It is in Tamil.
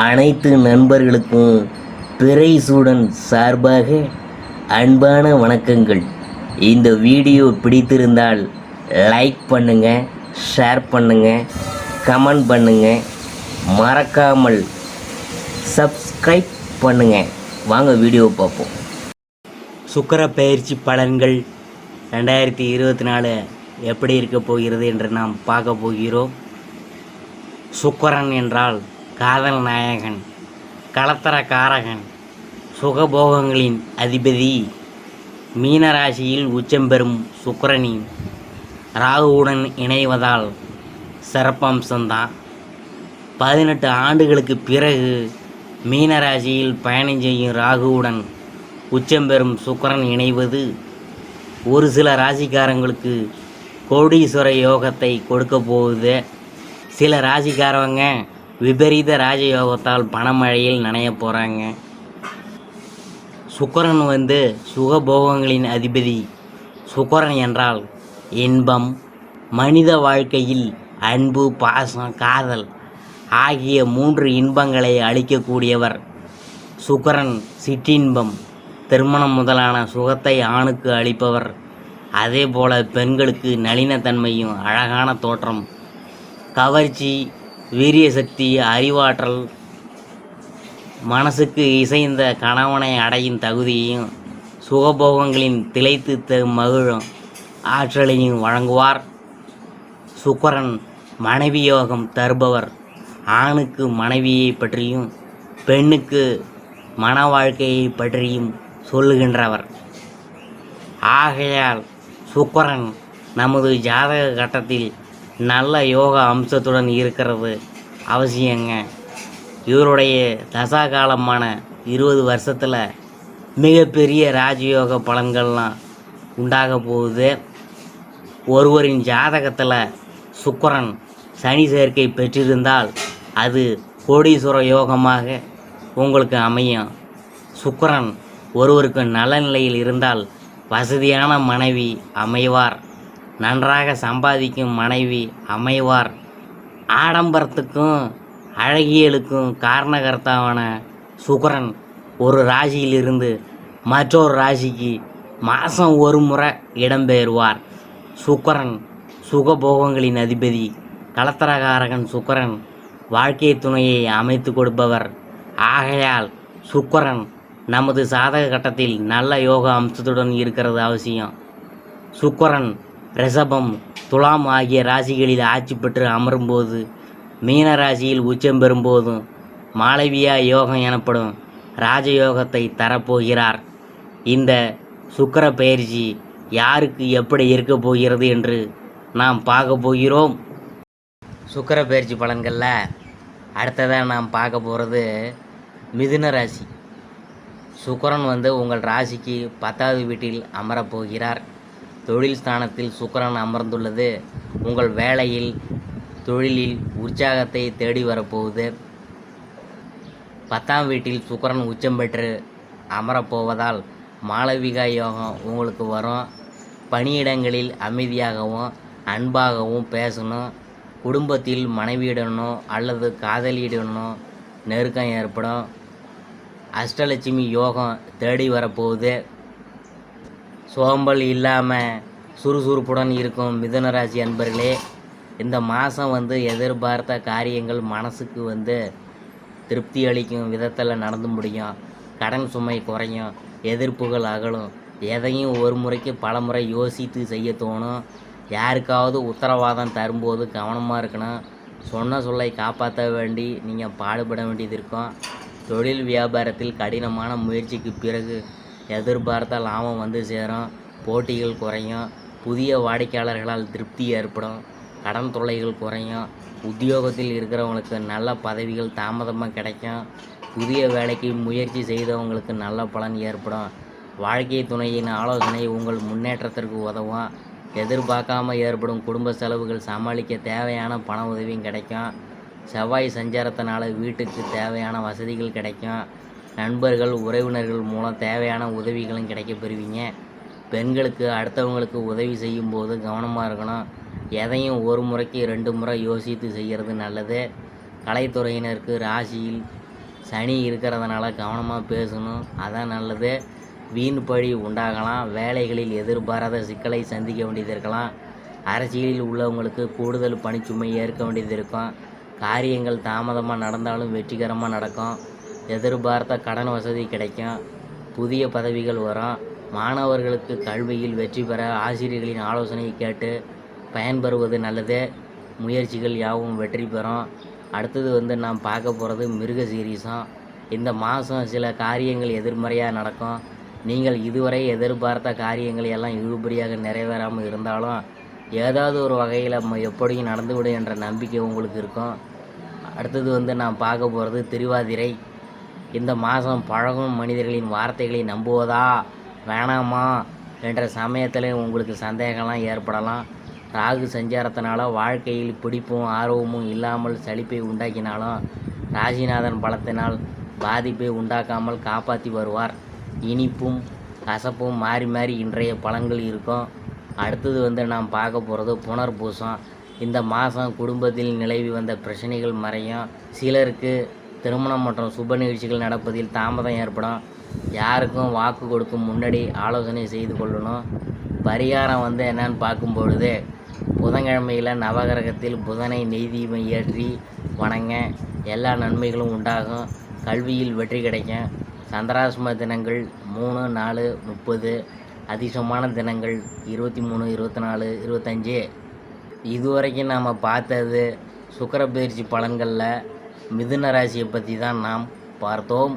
அனைத்து நண்பர்களுக்கும் பிறைசூடன் சார்பாக அன்பான வணக்கங்கள். இந்த வீடியோ பிடித்திருந்தால் லைக் பண்ணுங்கள், ஷேர் பண்ணுங்கள், கமெண்ட் பண்ணுங்கள், மறக்காமல் சப்ஸ்கிரைப் பண்ணுங்கள். வாங்க வீடியோ பார்ப்போம். சுக்கிர பெயர்ச்சி பலன்கள் 2024 எப்படி இருக்க போகிறது என்று நாம் பார்க்க போகிறோம். சுக்கிரன் என்றால் காதல் நாயகன், கலத்தர காரகன், சுகபோகங்களின் அதிபதி. மீனராசியில் உச்சம் பெறும் சுக்கிரனின் ராகுவுடன் இணைவதால் சிறப்பம்சம்தான். 18 ஆண்டுகளுக்கு பிறகு மீனராசியில் பயணம் செய்யும் ராகுவுடன் உச்சம் பெறும் சுக்கிரன் இணைவது ஒரு சில ராசிக்காரங்களுக்கு கோடீஸ்வர யோகத்தை கொடுக்க போகுது. சில ராசிக்காரவங்க விபரீத ராஜயோகத்தால் பணமழையில் நனைய போகிறாங்க. சுக்கிரன் சுகபோகங்களின் அதிபதி. சுக்கிரன் என்றால் இன்பம், மனித வாழ்க்கையில் அன்பு, பாசம், காதல் ஆகிய 3 இன்பங்களை அளிக்கக்கூடியவர். சுக்கிரன் சிற்றின்பம், திருமணம் முதலான சுகத்தை ஆணுக்கு அளிப்பவர். அதே போல பெண்களுக்கு நளினத்தன்மையும் அழகான தோற்றம், கவர்ச்சி, வீரிய சக்தி, அறிவாற்றல், மனசுக்கு இசைந்த கணவனை அடையும் தகுதியையும் சுகபோகங்களின் திளைத்து மகிழும் ஆற்றலையும் வழங்குவார். சுக்கிரன் மனைவி யோகம் தருபவர். ஆணுக்கு மனைவியை பற்றியும் பெண்ணுக்கு மன வாழ்க்கையை பற்றியும் சொல்லுகின்றவர். ஆகையால் சுக்கிரன் நமது ஜாதக கட்டத்தில் நல்ல யோக அம்சத்துடன் இருக்கிறது அவசியங்க. இவருடைய தசாகாலமான 20 வருஷத்தில் மிகப்பெரிய ராஜயோக பலன்கள்லாம் உண்டாக போகுது. ஒருவரின் ஜாதகத்தில் சுக்கிரன் சனி சேர்க்கை பெற்றிருந்தால் அது கோடீஸ்வர யோகமாக உங்களுக்கு அமையும். சுக்கிரன் ஒருவருக்கு நல்ல நிலையில் இருந்தால் வசதியான மனைவி அமைவார், நன்றாக சம்பாதிக்கும் மனைவி அமைவார். ஆடம்பரத்துக்கும் அழகியலுக்கும் காரணகர்த்தாவான சுக்கிரன் ஒரு ராசியிலிருந்து மற்றொரு ராசிக்கு மாதம் ஒரு முறை இடம்பெயர்வார். சுக்கிரன் சுகபோகங்களின் அதிபதி. கலத்தரகாரகன் சுக்கிரன் வாழ்க்கை துணையை அமைத்து கொடுப்பவர். ஆகையால் சுக்கிரன் நமது சாதக கட்டத்தில் நல்ல யோக அம்சத்துடன் இருக்கிறது அவசியம். சுக்கிரன் ரிஷபம், துலாம் ஆகிய ராசிகளில் ஆட்சி பெற்று அமரும்போது, மீன ராசியில் உச்சம் பெறும்போதும் மாளவியா யோகம் எனப்படும் ராஜயோகத்தை தரப்போகிறார். இந்த சுக்கிர பெயர்ச்சி யாருக்கு எப்படி இருக்க போகிறது என்று நாம் பார்க்க போகிறோம். சுக்கிர பெயர்ச்சி பலன்களில் அடுத்ததாக நாம் பார்க்க போகிறது மிதுன ராசி. சுக்கிரன் உங்கள் ராசிக்கு 10வது வீட்டில் அமரப்போகிறார். தொழில் ஸ்தானத்தில் சுக்கிரன் அமர்ந்துள்ளது உங்கள் வேலையில், தொழிலில் உற்சாகத்தை தேடி வரப்போகுது. 10ஆம் வீட்டில் சுக்கிரன் உச்சம் பெற்று அமரப்போவதால் மாளவிகா யோகம் உங்களுக்கு வரும். பணியிடங்களில் அமைதியாகவும் அன்பாகவும் பேசணும். குடும்பத்தில் மனைவியிடனோ அல்லது காதலியிடனோ நெருக்கம் ஏற்படும். அஷ்டலட்சுமி யோகம் தேடி வரப்போகுது. சோம்பல் இல்லாமல் சுறுசுறுப்புடன் இருக்கும் மிதுனராசி அன்பர்களே, இந்த மாதம் எதிர்பார்த்த காரியங்கள் மனசுக்கு திருப்தி அளிக்கும் விதத்தில் நடந்து முடியும். கடன் சுமை குறையும், எதிர்ப்புகள் அகலும். எதையும் ஒரு முறைக்கு பல முறை யோசித்து செய்ய தோணும். யாருக்காவது உத்தரவாதம் தரும்போது கவனமாக இருக்கணும். சொன்ன சொல்லை காப்பாற்ற வேண்டி நீங்கள் பாடுபட வேண்டியது இருக்கும். தொழில் வியாபாரத்தில் கடினமான முயற்சிக்கு பிறகு எதிர்பார்த்த லாபம் சேரும். போட்டிகள் குறையும். புதிய வாடிக்கையாளர்களால் திருப்தி ஏற்படும். கடன் தொல்லைகள் குறையும். உத்தியோகத்தில் இருக்கிறவங்களுக்கு நல்ல பதவிகள் தாமதமாக கிடைக்கும். புதிய வேலைக்கு முயற்சி செய்தவங்களுக்கு நல்ல பலன் ஏற்படும். வாழ்க்கை துணையின் ஆலோசனை உங்கள் முன்னேற்றத்திற்கு உதவும். எதிர்பார்க்காமல் ஏற்படும் குடும்ப செலவுகள் சமாளிக்க தேவையான பண உதவியும் கிடைக்கும். செவ்வாய் சஞ்சாரத்தினால வீட்டுக்கு தேவையான வசதிகள் கிடைக்கும். நண்பர்கள், உறவினர்கள் மூலம் தேவையான உதவிகளும் கிடைக்க பெறுவீங்க. பெண்களுக்கு அடுத்தவங்களுக்கு உதவி செய்யும்போது கவனமாக இருக்கணும். எதையும் ஒரு முறைக்கு 2 முறை யோசித்து செய்கிறது நல்லது. கலைத்துறையினருக்கு ராசியில் சனி இருக்கிறதுனால கவனமாக பேசணும், அதான் நல்லது. வீண் பழி உண்டாகலாம், வேலைகளில் எதிர்பாராத சிக்கலை சந்திக்க வேண்டியது இருக்கலாம், அரசியலில் உள்ளவங்களுக்கு கூடுதல் பணிச்சுமை ஏற்க வேண்டியது இருக்கும், காரியங்கள் தாமதமாக நடந்தாலும் வெற்றிகரமாக நடக்கும், எதிர்பார்த்த கடன் வசதி கிடைக்கும், புதிய பதவிகள் வரும், மாணவர்களுக்கு கல்வியில் வெற்றி பெற ஆசிரியர்களின் ஆலோசனையை கேட்டு பயன்பெறுவது நல்லது, முயற்சிகள் யாவும் வெற்றி பெறும். அடுத்தது நாம் பார்க்க போகிறது மிருக சீரிசம். இந்த மாதம் சில காரியங்கள் எதிர்மறையாக நடக்கும். நீங்கள் இதுவரை எதிர்பார்த்த காரியங்கள் எல்லாம் இழுபறியாக நிறைவேறாமல் இருந்தாலும் ஏதாவது ஒரு வகையில் எப்படியும் நடந்துவிடும் என்ற நம்பிக்கை உங்களுக்கு இருக்கும். அடுத்தது நாம் பார்க்க போகிறது திருவாதிரை. இந்த மாதம் பழகும் மனிதர்களின் வார்த்தைகளை நம்புவதா வேணாமா என்ற சமயத்தில் உங்களுக்கு சந்தேகம்லாம் ஏற்படலாம். ராகு சஞ்சாரத்தினால வாழ்க்கையில் பிடிப்பும் ஆர்வமும் இல்லாமல் சலிப்பை உண்டாக்கினாலும் ராசிநாதன் பலத்தினால் பாதிப்பை உண்டாக்காமல் காப்பாற்றி வருவார். இனிப்பும் கசப்பும் மாறி மாறி இன்றைய பலன்கள் இருக்கும். அடுத்தது நாம் பார்க்க போகிறது புனர்பூசம். இந்த மாதம் குடும்பத்தில் நிலவி வந்த பிரச்சனைகள் மறையும். சிலருக்கு திருமணம் மற்றும் சுப நிகழ்ச்சிகள் நடப்பதில் தாமதம் ஏற்படும். யாருக்கும் வாக்கு கொடுக்கும் முன்னாடி ஆலோசனை செய்து கொள்ளணும். பரிகாரம் என்னன்னு பார்க்கும்பொழுது புதன்கிழமையில் நவகிரகத்தில் புதனை நெய் தீபம் ஏற்றி வணங்க எல்லா நன்மைகளும் உண்டாகும். கல்வியில் வெற்றி கிடைக்கும். சந்திராஷ்டம தினங்கள் 3, 4, 30. அதிர்ஷ்டமான தினங்கள் 23, 24, 25. இதுவரைக்கும் நாம் பார்த்தது சுக்கிர பயிற்சி பலன்களில் மிதுன ராசியை பற்றி தான் நாம் பார்த்தோம்.